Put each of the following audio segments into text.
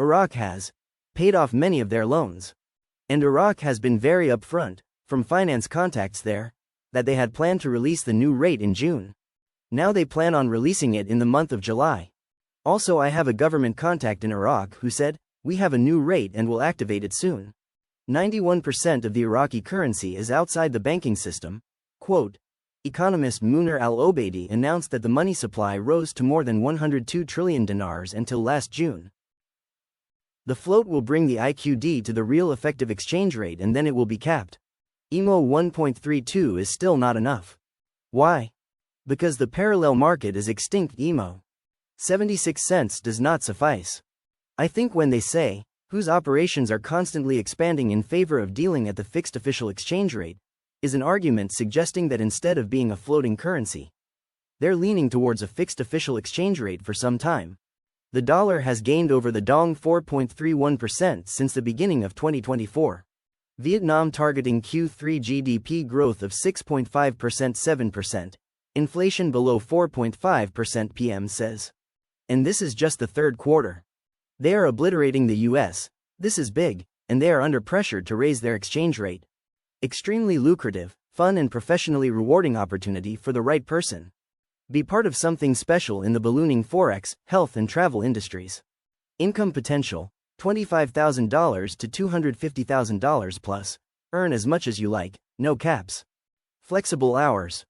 Iraq has paid off many of their loans. And Iraq has been very upfront, from finance contacts there, that they had planned to release the new rate in June. Now they plan on releasing it in the month of July. Also, I have a government contact in Iraq who said, "We have a new rate and will activate it soon." 91% of the Iraqi currency is outside the banking system. Quote, economist Munir al-Obaidi announced that the money supply rose to more than 102 trillion dinars until last June. The float will bring the IQD to the real effective exchange rate and then it will be capped. IMO 1.32 is still not enough. Why? Because the parallel market is extinct. IMO 76 cents does not suffice. I think when they say, whose operations are constantly expanding in favor of dealing at the fixed official exchange rate, is an argument suggesting that instead of being a floating currency, they're leaning towards a fixed official exchange rate for some time. The dollar has gained over the dong 4.31% since the beginning of 2024. Vietnam targeting Q3 GDP growth of 6.5% 7%, inflation below 4.5% PM says. And this is just the third quarter. They are obliterating the US, this is big, and they are under pressure to raise their exchange rate. Extremely lucrative, fun and professionally rewarding opportunity for the right person. Be part of something special in the ballooning forex, health and travel industries. Income potential, $25,000 to $250,000 plus. Earn as much as you like, no caps. Flexible hours.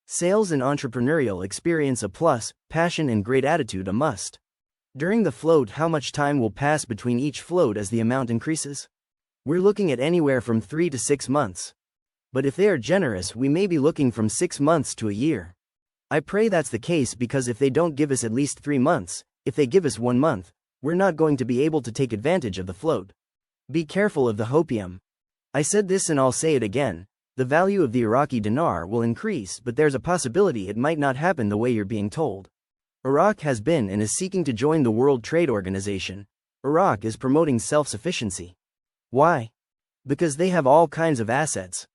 Sales and entrepreneurial experience a plus, passion and great attitude a must. During the float, how much time will pass between each float as the amount increases? We're looking at anywhere from 3 to 6 months. But if they are generous, we may be looking from 6 months to a year. I pray that's the case, because if they don't give us at least 3 months, if they give us 1 month, we're not going to be able to take advantage of the float. Be careful of the hopium. I said this and I'll say it again, the value of the Iraqi dinar will increase, but there's a possibility it might not happen the way you're being told. Iraq has been and is seeking to join the World Trade Organization. Iraq is promoting self-sufficiency. Why? Because they have all kinds of assets.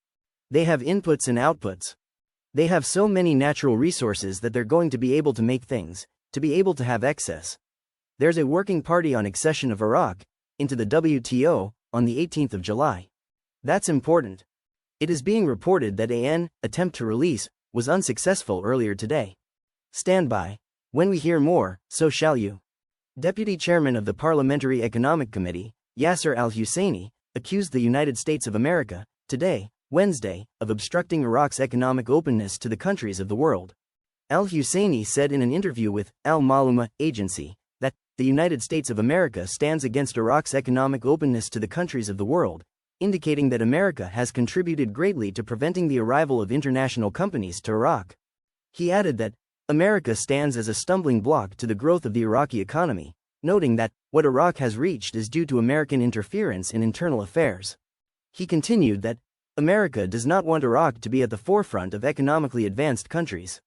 They have inputs and outputs. They have so many natural resources that they're going to be able to make things, to be able to have excess. There's a working party on accession of Iraq into the WTO on the 18th of July. That's important. It is being reported that an attempt to release was unsuccessful earlier today. Stand by. When we hear more, so shall you. Deputy Chairman of the Parliamentary Economic Committee, Yasser al-Husseini, accused the United States of America, today, Wednesday, of obstructing Iraq's economic openness to the countries of the world. Al-Husseini said in an interview with Al-Maluma agency that the United States of America stands against Iraq's economic openness to the countries of the world, indicating that America has contributed greatly to preventing the arrival of international companies to Iraq. He added that America stands as a stumbling block to the growth of the Iraqi economy, noting that what Iraq has reached is due to American interference in internal affairs. He continued that America does not want Iraq to be at the forefront of economically advanced countries.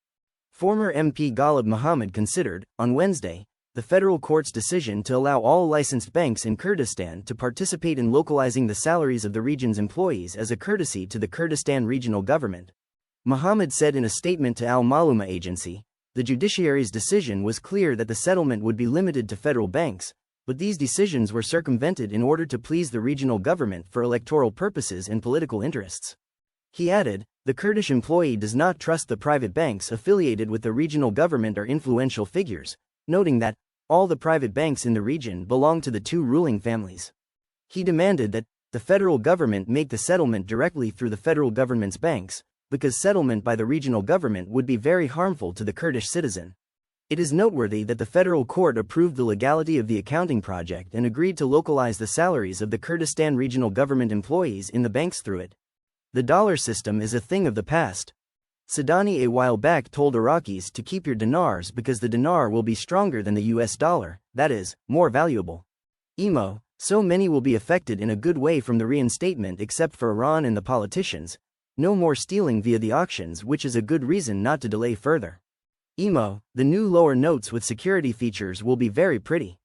Former MP Ghalib Mohammed considered, on Wednesday, the federal court's decision to allow all licensed banks in Kurdistan to participate in localizing the salaries of the region's employees as a courtesy to the Kurdistan regional government. Mohammed said in a statement to Al-Maluma agency, the judiciary's decision was clear that the settlement would be limited to federal banks, but these decisions were circumvented in order to please the regional government for electoral purposes and political interests. He added, the Kurdish employee does not trust the private banks affiliated with the regional government or influential figures, noting that all the private banks in the region belong to the two ruling families. He demanded that the federal government make the settlement directly through the federal government's banks, because settlement by the regional government would be very harmful to the Kurdish citizen. It is noteworthy that the federal court approved the legality of the accounting project and agreed to localize the salaries of the Kurdistan regional government employees in the banks through it. The dollar system is a thing of the past. Sadani a while back told Iraqis to keep your dinars because the dinar will be stronger than the US dollar, that is, more valuable. IMO, so many will be affected in a good way from the reinstatement except for Iran and the politicians. No more stealing via the auctions, which is a good reason not to delay further. IMO, the new lower notes with security features will be very pretty.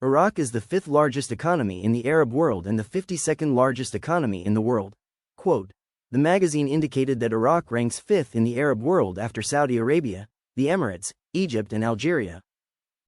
Iraq is the 5th largest economy in the Arab world and the 52nd largest economy in the world. Quote, the magazine indicated that Iraq ranks 5th in the Arab world after Saudi Arabia, the Emirates, Egypt and Algeria.